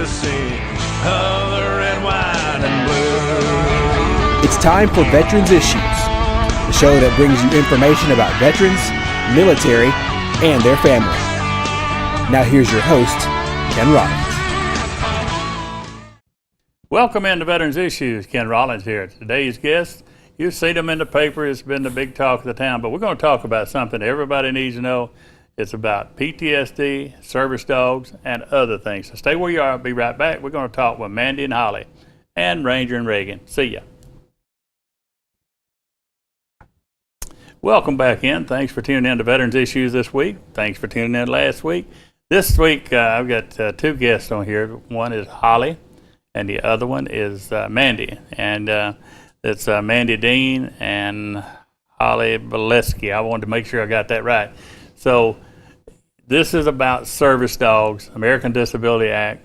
sea of the red, white, and blue. It's time for Veterans Issues, the show that brings you information about veterans, military, and their family. Now here's your host, Ken Rollins. Welcome into Veterans Issues. Ken Rollins here. Today's guest, you've seen them in the paper. It's been the big talk of the town, but we're going to talk about something everybody needs to know. It's about P.T.S.D, service dogs, and other things. So stay where you are. I'll be right back. We're going to talk with Mandi and Holley and Ranger and Reagan. See ya. Welcome back in. Thanks for tuning in to Veterans Issues this week. Thanks for tuning in last week. This week, I've got two guests on here. One is Holley, and the other one is Mandi. And it's Mandi Dean and Holley Bolesky. I wanted to make sure I got that right. So this is about service dogs, American Disability Act,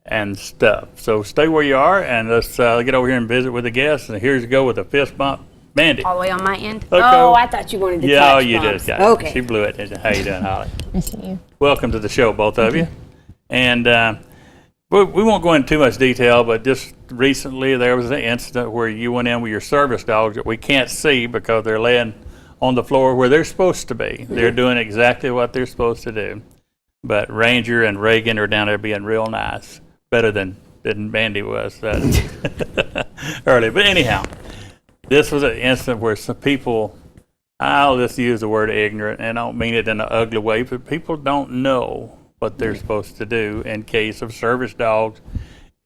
and stuff. So stay where you are, and let's get over here and visit with the guests. And here's to go with a fist bump. Mandi. All the way on my end? Okay. Oh, I thought you wanted to touch Yeah, you bumps. did. Got Okay. it. She blew it. How you doing, Holley? Nice to meet you. Welcome to the show, both of you. And we won't go into too much detail, but just recently there was an incident where you went in with your service dogs that we can't see because they're laying on the floor where they're supposed to be. They're doing exactly what they're supposed to do. But Ranger and Reagan are down there being real nice, better than Mandi was earlier. But anyhow, this was an incident where some people, I'll just use the word ignorant, and I don't mean it in an ugly way, but people don't know what they're supposed to do in case of service dogs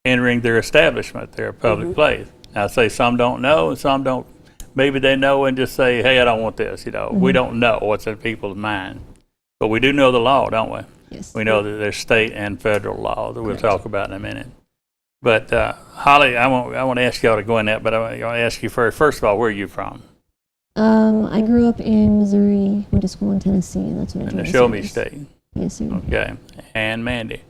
entering their establishment, their public place. Now, I say some don't know, and some don't. Maybe they know and just say, hey, I don't want this. We don't know what's in people's mind. But we do know the law, don't we? Yes. We know that there's state and federal law that we'll talk about in a minute. But Holley, I want to ask y'all to go in that, but I want to ask you first. First of all, where are you from? I grew up in Missouri, went to school in Tennessee, and that's what I In joined the Show Me service. State. Yes, sir. Okay. And Mandi?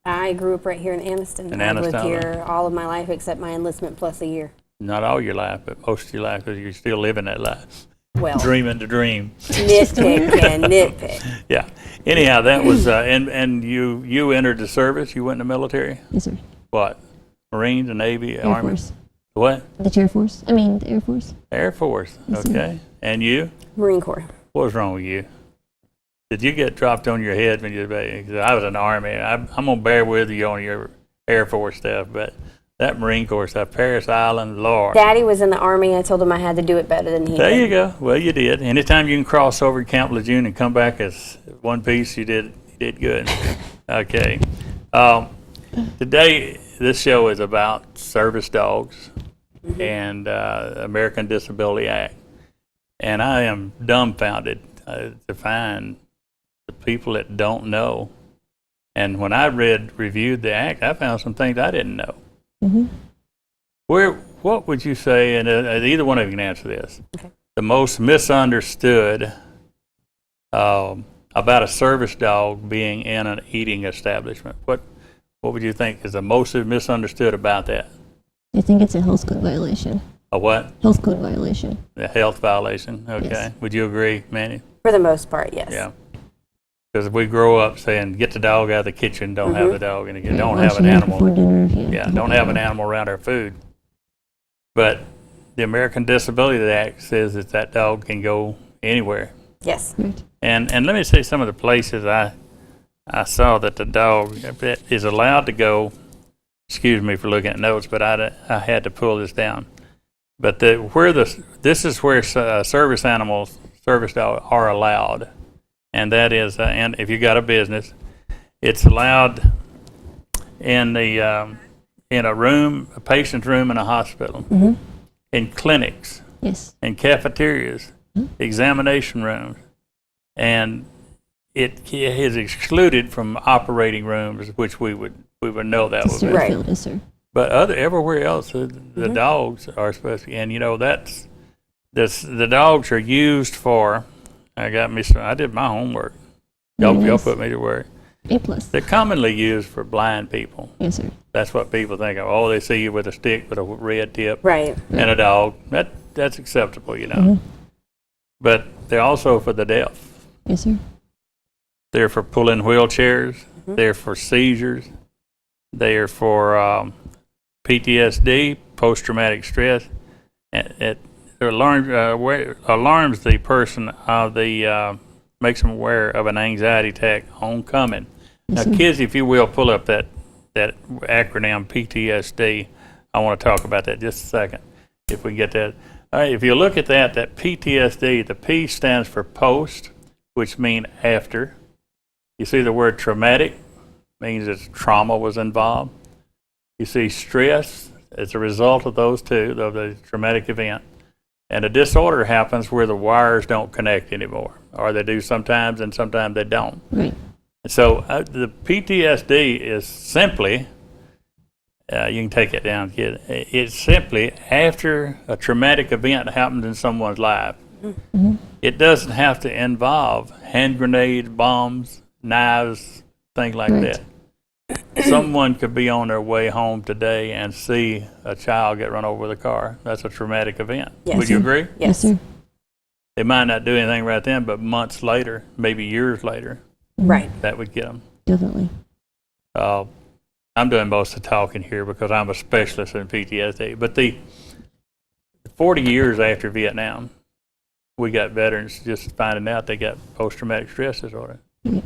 I grew up right here in Anniston. In I've lived Anniston. here all of my life except my enlistment plus a year. Not all your life, but most of your life, because you're still living that life. Well, Dreaming the dream. nitpick and nitpick. Yeah. Anyhow, that was, and you entered the service? You went in the military? Yes, sir. What? Marines, the Navy, Air Army? Force. What? The Air Force. I mean, the Air Force. Air Force. Yes, sir. Okay. And you? Marine Corps. What was wrong with you? Did you get dropped on your head when you were baby? 'Cause I was in the Army. I'm going to bear with you on your Air Force stuff, but that Marine Corps stuff, Paris Island, Lord. Daddy was in the Army. I told him I had to do it better than he There did. you go. Well, you did. Anytime you can cross over to Camp Lejeune and come back as one piece, you did good. Okay. Today, this show is about service dogs and American Disability Act. And I am dumbfounded to find the people that don't know. And when I reviewed the act, I found some things I didn't know. What would you say, and either one of you can answer this, the most misunderstood about a service dog being in an eating establishment? What would you think is the most misunderstood about that? I think it's a health code violation. A what? Health code violation. A health violation? Okay. Yes. Would you agree, Mandi? For the most part, yes. Yeah. Because we grow up saying, get the dog out of the kitchen, don't have the dog in the kitchen, don't have Wash an your hands animal. before dinner, Yeah, the don't whole have an thing. animal around our food. But the American Disability Act says that dog can go anywhere. Yes. Correct. And let me say some of the places I saw that the dog is allowed to go. Excuse me for looking at notes, but I had to pull this down. But this is where service dogs are allowed, and that is, and if you got a business, it's allowed in a patient's room in a hospital, in clinics, Yes. in cafeterias, examination rooms, and it is excluded from operating rooms, which we would know that would be. Right. Field, yes, sir. But everywhere else, the dogs are supposed to, and the dogs are used for. I did my homework. Y'all Yes. put me to work. A+. They're commonly used for blind people. Yes, sir. That's what people think of. Oh, they see you with a stick with a red tip Right. and a dog. That's acceptable, But they're also for the deaf. Yes, sir. They're for pulling wheelchairs. They're for seizures. They are for PTSD, post-traumatic stress. It alarms the person of makes them aware of an anxiety attack oncoming. Now, kids, if you will, pull up that acronym PTSD. I want to talk about that just a second, if we get that. All right, if you look at that PTSD, the P stands for post, which means after. You see the word traumatic, means that trauma was involved. You see stress, as a result of those two, of the traumatic event. And a disorder happens where the wires don't connect anymore, or they do sometimes and sometimes they don't. Right. So the PTSD is simply, you can take it down, kid. It's simply after a traumatic event happens in someone's life. Mm-hmm. It doesn't have to involve hand grenades, bombs, knives, things like Right. that. Someone could be on their way home today and see a child get run over with a car. That's a traumatic event. Yes. Would you agree? Yes, Yes. sir. They might not do anything right then, but months later, maybe years later, Right. that would get them. Definitely. I'm doing most of the talking here because I'm a specialist in PTSD. But the 40 years after Vietnam, we got veterans just finding out they got post-traumatic stress disorder. Yeah.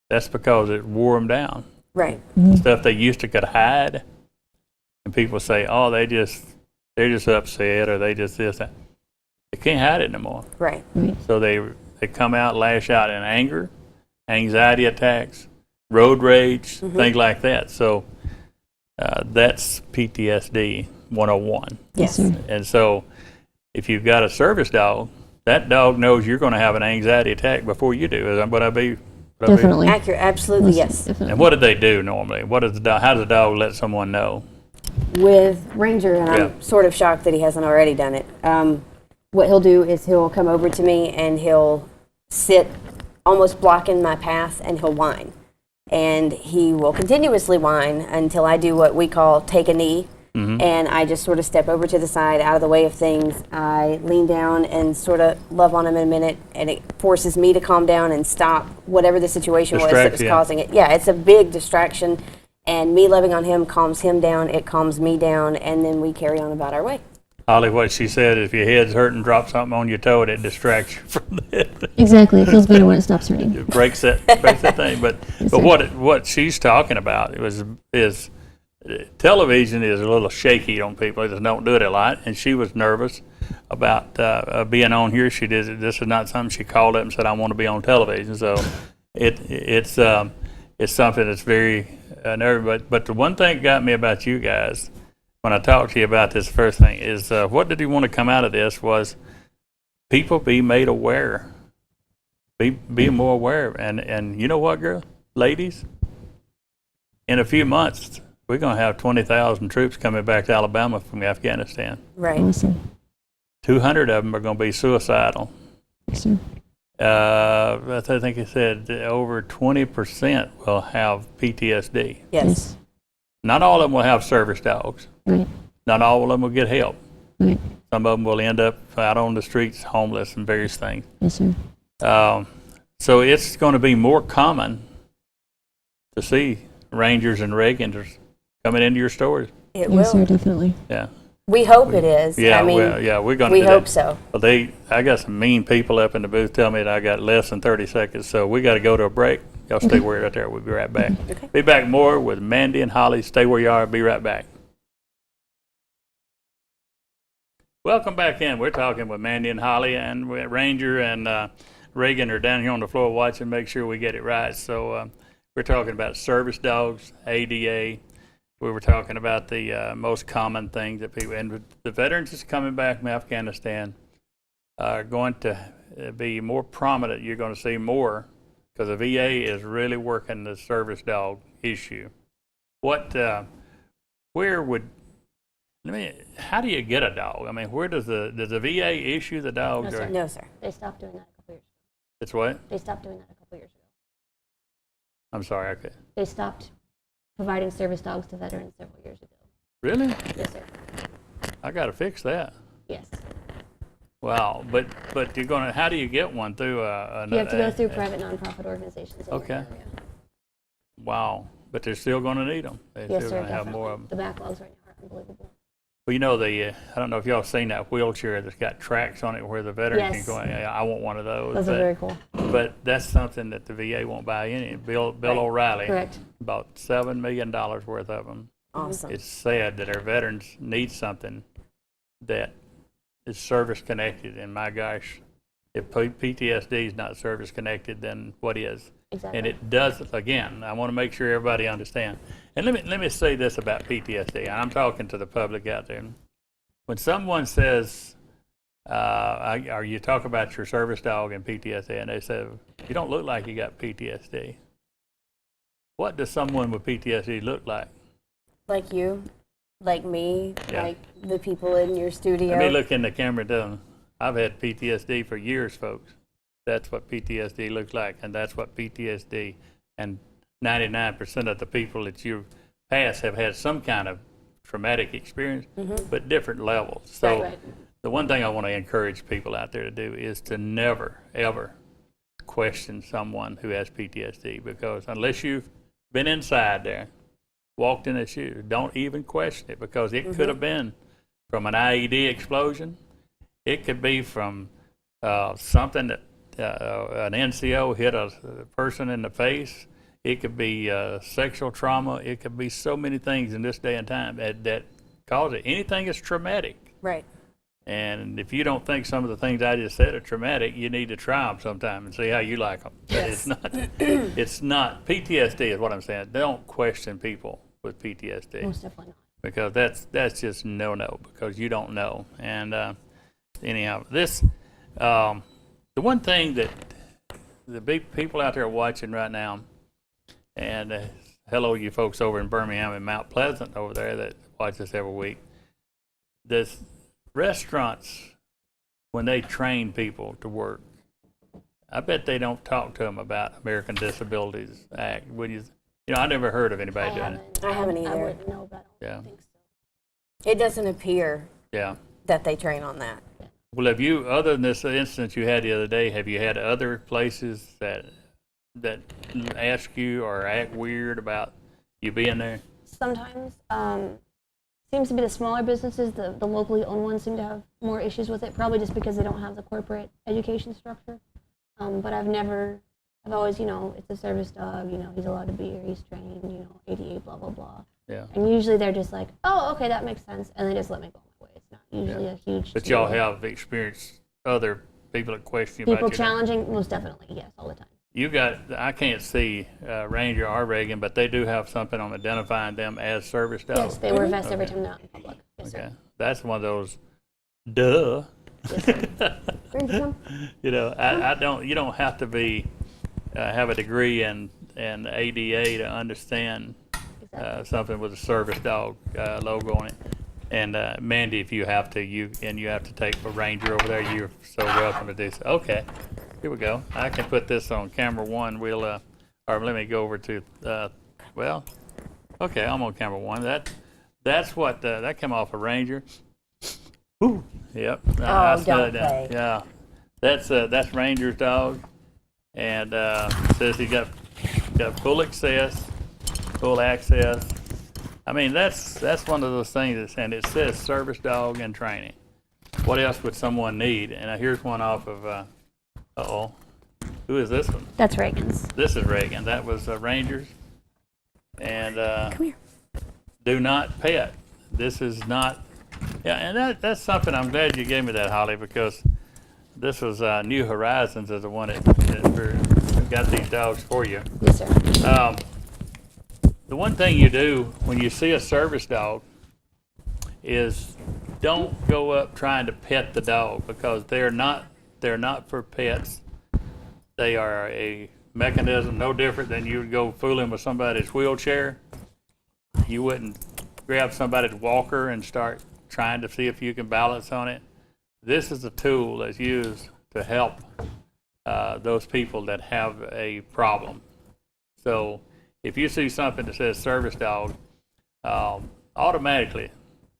That's because it wore them down. Right. Stuff they used to could hide, and people say, "Oh, they're just upset, or they just this that." They can't hide it no more. Right. So they come out, lash out in anger, anxiety attacks, road rage, things like that. So that's PTSD 101. Yes. sir. And so if you've got a service dog, that dog knows you're going to have an anxiety attack before you do. Is that what I be? Definitely. Accurate. Absolutely. Most Yes. Definitely. And what do they do normally? What does the dog? How does the dog let someone know? With Ranger, and Yeah. I'm sort of shocked that he hasn't already done it. What he'll do is he'll come over to me and he'll sit almost blocking my path, and he'll whine. And he will continuously whine until I do what we call take a knee. And I just sort of step over to the side, out of the way of things. I lean down and sort of love on him in a minute, and it forces me to calm down and stop whatever the situation was that Distract was you. causing it. Yeah, it's a big distraction, and me loving on him calms him down, it calms me down, and then we carry on about our way. Holly, what she said, if your head's hurting, drop something on your toe, and it distracts you from that. Exactly. It feels better when it stops hurting. It breaks that thing. But sir. what she's talking about is television is a little shaky on people. They just don't do it a lot. And she was nervous about being on here. She did. This is not something she called up and said, "I want to be on television." So it's something that's very nervous. But the one thing that got me about you guys when I talked to you about this first thing is what did you want to come out of this was people be made aware. Be more aware. And you know what, girl? Ladies, in a few months, we're going to have 20,000 troops coming back to Alabama from Afghanistan. Right. Awesome. 200 of them are going to be suicidal. Yes, sir. I think it said over 20% will have PTSD. Yes. Not all of them will have service dogs. Right. Not all of them will get help. Right. Some of them will end up out on the streets, homeless and various things. Yes, sir. So it's going to be more common to see Rangers and Reagans coming into your stores. It Yes, sir. will. Definitely. Yeah. We hope it is. Yeah, I mean, we're going to we do hope that. so. Well, I got some mean people up in the booth telling me that I got less than 30 seconds, so we got to go to a break. Y'all stay where you're right there. We'll be right back. Okay. Be back more with Mandi and Holley. Stay where you are. Be right back. Welcome back in. We're talking with Mandi and Holley, and Ranger and Reagan are down here on the floor watching, make sure we get it right. So we're talking about service dogs, ADA. We were talking about the most common things that people, and the veterans is coming back from Afghanistan are going to be more prominent. You're going to see more because the VA is really working the service dog issue. Where would, how do you get a dog? I mean, where does the VA issue the dogs? No, sir. No, sir. They stopped doing that a couple years ago. It's what? They stopped doing that a couple years ago. I'm sorry, I could. They stopped providing service dogs to veterans several years ago. Really? Yes, sir. I got to fix that. Yes. Wow, but you're gonna. How do you get one through You have to go through private nonprofit organizations. In Okay. Your area. Wow. but they're still going to need them. They're Yes, still sir, going to have definitely. more of them. The backlogs right now are unbelievable. Well, you know, I don't know if y'all seen that wheelchair that's got tracks on it where the veterans Yes. can go, yeah, I want one of those. Those are very cool. But that's something that the VA won't buy any. Bill O'Reilly Correct. bought $7 million worth of them. Awesome. It's sad that our veterans need something that is service connected. And my gosh, if PTSD is not service connected, then what is? Exactly. And it does, again, I want to make sure everybody understands. And let me say this about PTSD. I'm talking to the public out there. When someone says, or you talk about your service dog and PTSD, and they say, you don't look like you got PTSD. What does someone with PTSD look like? Like you, like me, Yeah. like the people in your studio. Let me look in the camera down. I've had PTSD for years, folks. That's what PTSD looks like, and that's what PTSD and 99% of the people that you've passed have had some kind of traumatic experience, but different levels. So Right. the one thing I want to encourage people out there to do is to never, ever question someone who has PTSD, because unless you've been inside there, walked in their shoes, don't even question it, because it could have been from an IED explosion. It could be from something that an NCO hit a person in the face. It could be sexual trauma. It could be so many things in this day and time that cause it. Anything is traumatic. Right. And if you don't think some of the things I just said are traumatic, you need to try them sometime and see how you like them. Yes. It's not, PTSD is what I'm saying. Don't question people with PTSD. Most definitely not. Because that's just no, because you don't know. And anyhow, the one thing that the big people out there watching right now, and hello you folks over in Birmingham and Mount Pleasant over there that watch us every week, this restaurants, when they train people to work, I bet they don't talk to them about American Disabilities Act. Would you? You know, I never heard of anybody doing it. I haven't I either. wouldn't know, but I Yeah. don't think so. It doesn't appear Yeah. that they train on that. Well, have you, other than this instance you had the other day, have you had other places that ask you or act weird about you being there? Sometimes seems to be the smaller businesses, the locally owned ones seem to have more issues with it, probably just because they don't have the corporate education structure. But I've always, it's a service dog, he's allowed to be here, he's trained, ADA, blah, blah, blah. Yeah. And usually they're just like, oh, okay, that makes sense, and they just let me go my way. It's not usually a huge But deal. y'all have experienced other people that question you People about you. challenging, most definitely, yes, all the time. You got, I can't see Ranger or Reagan, but they do have something on identifying them as service dogs. Yes, they wear vests every Okay. time they're out in public. Yes, Okay. sir. That's one of those, duh. Yes, sir. You know, you don't have to be, have a degree in ADA to understand something with a service dog logo on it. And Mandi, if you have to, you have to take a Ranger over there, you're so welcome to do so. Okay, here we go. I can put this on camera one. We'll, or let me go over to, well, okay, I'm on camera one. That's what, that came off a Ranger. Ooh, yep. Oh, don't play. Yeah, that's Ranger's dog, and says he got full access. I mean, that's one of those things and it says service dog and training. What else would someone need? And here's one off of, who is this one? That's Reagan's. This is Reagan. That was Rangers. And Come here. do not pet. This is not, yeah, and that's something, I'm glad you gave me that, Holley, because this was New Horizons is the one that got these dogs for you. Yes, sir. The one thing you do when you see a service dog is don't go up trying to pet the dog, because they're not for pets. They are a mechanism no different than you would go fooling with somebody's wheelchair. You wouldn't grab somebody's walker and start trying to see if you can balance on it. This is a tool that's used to help those people that have a problem. So if you see something that says service dog, automatically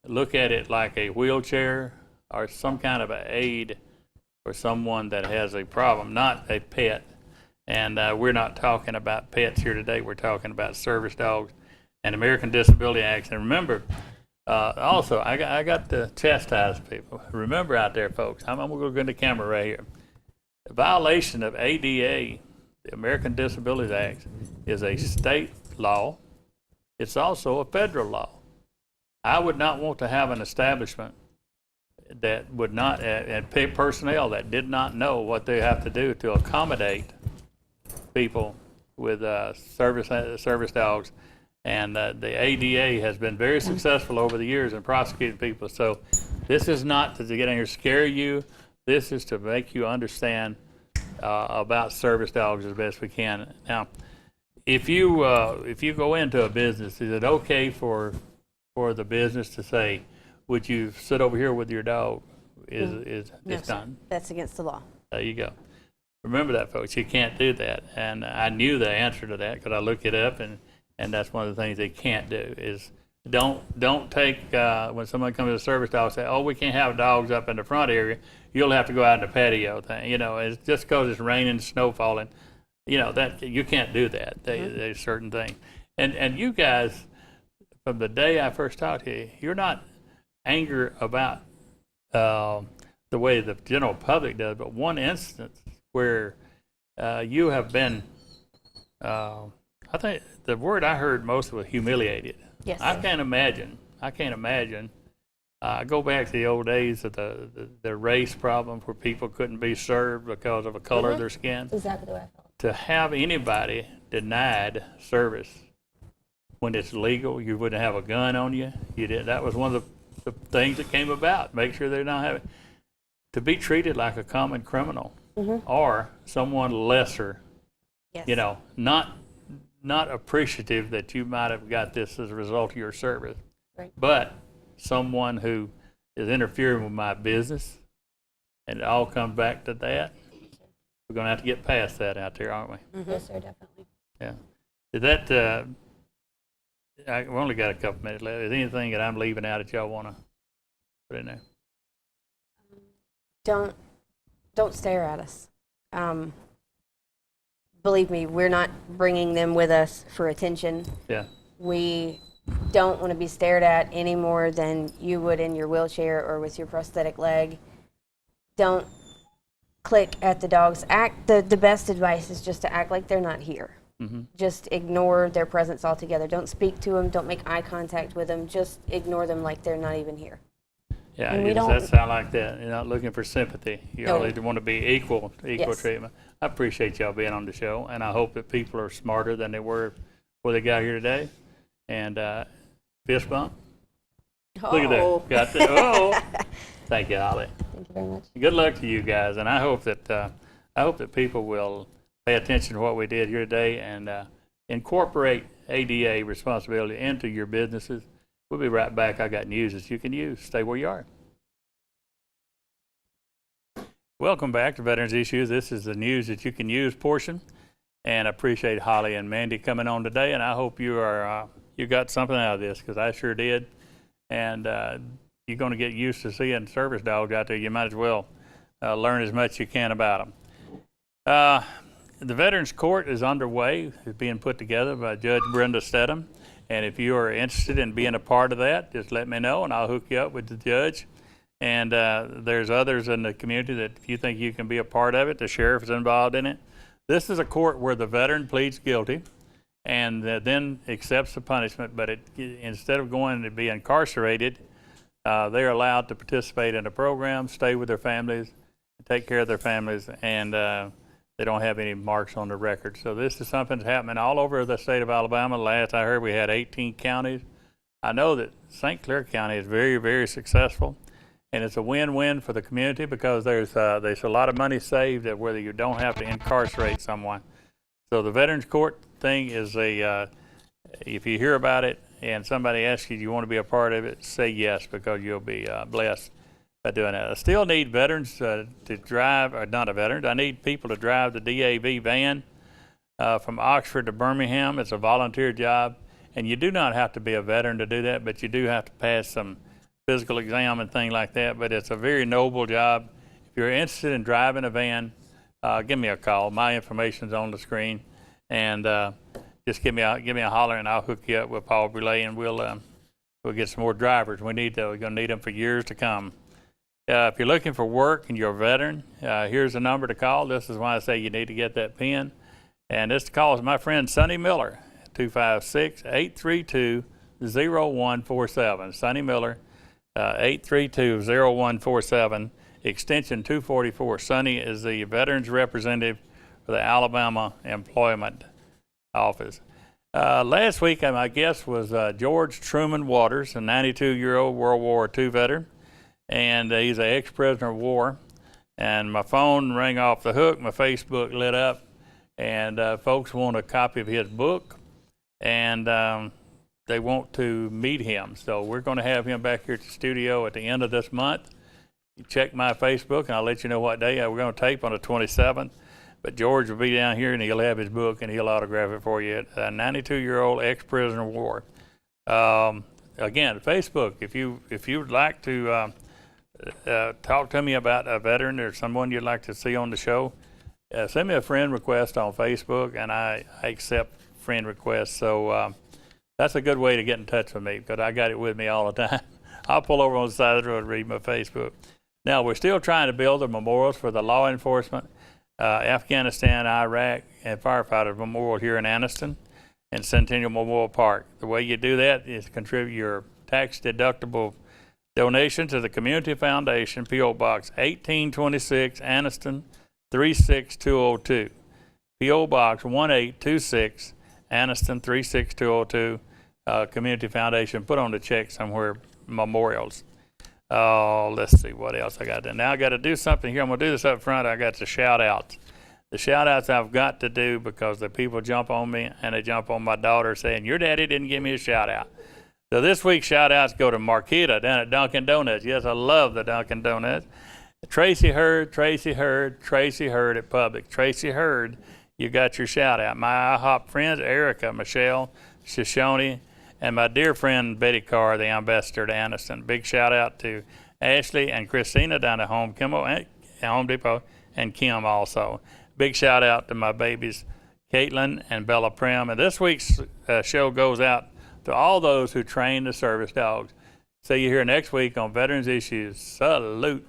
look at it like a wheelchair or some kind of an aid for someone that has a problem, not a pet. And we're not talking about pets here today. We're talking about service dogs and American Disability Acts. And remember, also, I got to chastise people. Remember out there, folks, I'm going to go to the camera right here. The violation of ADA, the American Disabilities Act, is a state law. It's also a federal law. I would not want to have an establishment that would not, and pay personnel that did not know what they have to do to accommodate people with service dogs. And the ADA has been very successful over the years in prosecuting people. So this is not to get in here scare you. This is to make you understand about service dogs as best we can. Now, if you go into a business, is it okay for the business to say, "Would you sit over here with your dog?" It's done. That's against the law. There you go. Remember that, folks. You can't do that. And I knew the answer to that because I looked it up, and that's one of the things they can't do is don't take when someone comes to a service dog, say, "Oh, we can't have dogs up in the front area. You'll have to go out in the patio thing." You know, it's just because it's raining, snow falling. You know that you can't do that. There's certain things. And you guys, from the day I first talked to you, you're not angry about the way the general public does, but one instance where you have been, I think the word I heard most was humiliated. Yes. I can't imagine. I go back to the old days of the race problem where people couldn't be served because of the color of their skin. That's exactly the way I felt. To have anybody denied service when it's legal, you wouldn't have a gun on you. You did. That was one of the things that came about. Make sure they're not having to be treated like a common criminal or someone lesser. Yes. You know, not appreciative that you might have got this as a result of your service, Right. but someone who is interfering with my business, and it all comes back to that. We're going to have to get past that out there, aren't we? Yes, sir, definitely. Yeah. Is that, we only got a couple minutes left. Is there anything that I'm leaving out that y'all want to put in there? Don't stare at us. Believe me, we're not bringing them with us for attention. Yeah. We don't want to be stared at any more than you would in your wheelchair or with your prosthetic leg. Don't click at the dogs. The best advice is just to act like they're not here. Just ignore their presence altogether. Don't speak to them. Don't make eye contact with them. Just ignore them like they're not even here. Yeah, And we does don't- that sound like that? You're not looking for sympathy. You No. all want to be equal Yes. treatment. I appreciate y'all being on the show, and I hope that people are smarter than they were before they got here today. And fist bump. Look at that. Got that. Oh, thank you, Holley. Thank you very much. Good luck to you guys, and I hope that people will pay attention to what we did here today and incorporate ADA responsibility into your businesses. We'll be right back. I got news that you can use. Stay where you are. Welcome back to Veterans Issues. This is the news that you can use portion, and I appreciate Holley and Mandi coming on today. And I hope you got something out of this because I sure did. And you're going to get used to seeing service dogs out there. You might as well learn as much as you can about them. The Veterans Court is underway. It's being put together by Judge Brenda Stedham. And if you are interested in being a part of that, just let me know, and I'll hook you up with the judge. And there's others in the community that if you think you can be a part of it, the sheriff is involved in it. This is a court where the veteran pleads guilty and then accepts the punishment, but instead of going to be incarcerated, they're allowed to participate in the program, stay with their families, take care of their families, and they don't have any marks on the record. So this is something that's happening all over the state of Alabama. Last I heard, we had 18 counties. I know that St. Clair County is very, very successful, and it's a win-win for the community because there's a lot of money saved that whether you don't have to incarcerate someone. So the Veterans Court thing is if you hear about it and somebody asks you, do you want to be a part of it, say yes, because you'll be blessed by doing that. I still need veterans to drive, or not a veteran, I need people to drive the DAV van from Oxford to Birmingham. It's a volunteer job, and you do not have to be a veteran to do that, but you do have to pass some physical exam and things like that, but it's a very noble job. If you're interested in driving a van, give me a call. My information's on the screen, and just give me a holler, and I'll hook you up with Paul Brulé, and we'll get some more drivers. We're gonna need them for years to come. If you're looking for work and you're a veteran, here's the number to call. This is why I say you need to get that pen. And this call is my friend Sonny Miller, 256-832-0147. Sonny Miller, 832-0147, extension 244. Sonny is the Veterans Representative for the Alabama Employment Office. Last week, my guest was George Truman Waters, a 92-year-old World War II veteran, and he's an ex-prisoner of war. And my phone rang off the hook, my Facebook lit up, and folks want a copy of his book, and they want to meet him. So we're going to have him back here at the studio at the end of this month. You check my Facebook, and I'll let you know what day. We're going to tape on the 27th. But George will be down here, and he'll have his book, and he'll autograph it for you. A 92-year-old ex-prisoner of war. Again, Facebook, if you would like to talk to me about a veteran or someone you'd like to see on the show, send me a friend request on Facebook, and I accept friend requests. So that's a good way to get in touch with me, because I got it with me all the time. I'll pull over on the side of the road and read my Facebook. Now, we're still trying to build the memorials for the law enforcement, Afghanistan, Iraq, and firefighter memorial here in Anniston and Centennial Memorial Park. The way you do that is contribute your tax-deductible donation to the Community Foundation, P.O. Box 1826, Anniston 36202. P.O. Box 1826, Anniston 36202. Community Foundation. Put on the check somewhere, memorials. Let's see what else I got done. Now I got to do something here. I'm going to do this up front. I got the shout outs. The shout outs I've got to do because the people jump on me and they jump on my daughter saying, your daddy didn't give me a shout out. So this week's shout outs go to Marquita down at Dunkin' Donuts. Yes, I love the Dunkin' Donuts. Tracy Hurd at Public. Tracy Hurd, you got your shout out. My IHOP friends, Erica, Michelle, Shoshone, and my dear friend Betty Carr, the ambassador to Anniston. Big shout out to Ashley and Christina down at Home Depot, and Kim also. Big shout out to my babies, Caitlin and Bella Prim. And this week's show goes out to all those who train the service dogs. See you here next week on Veterans Issues. Salute.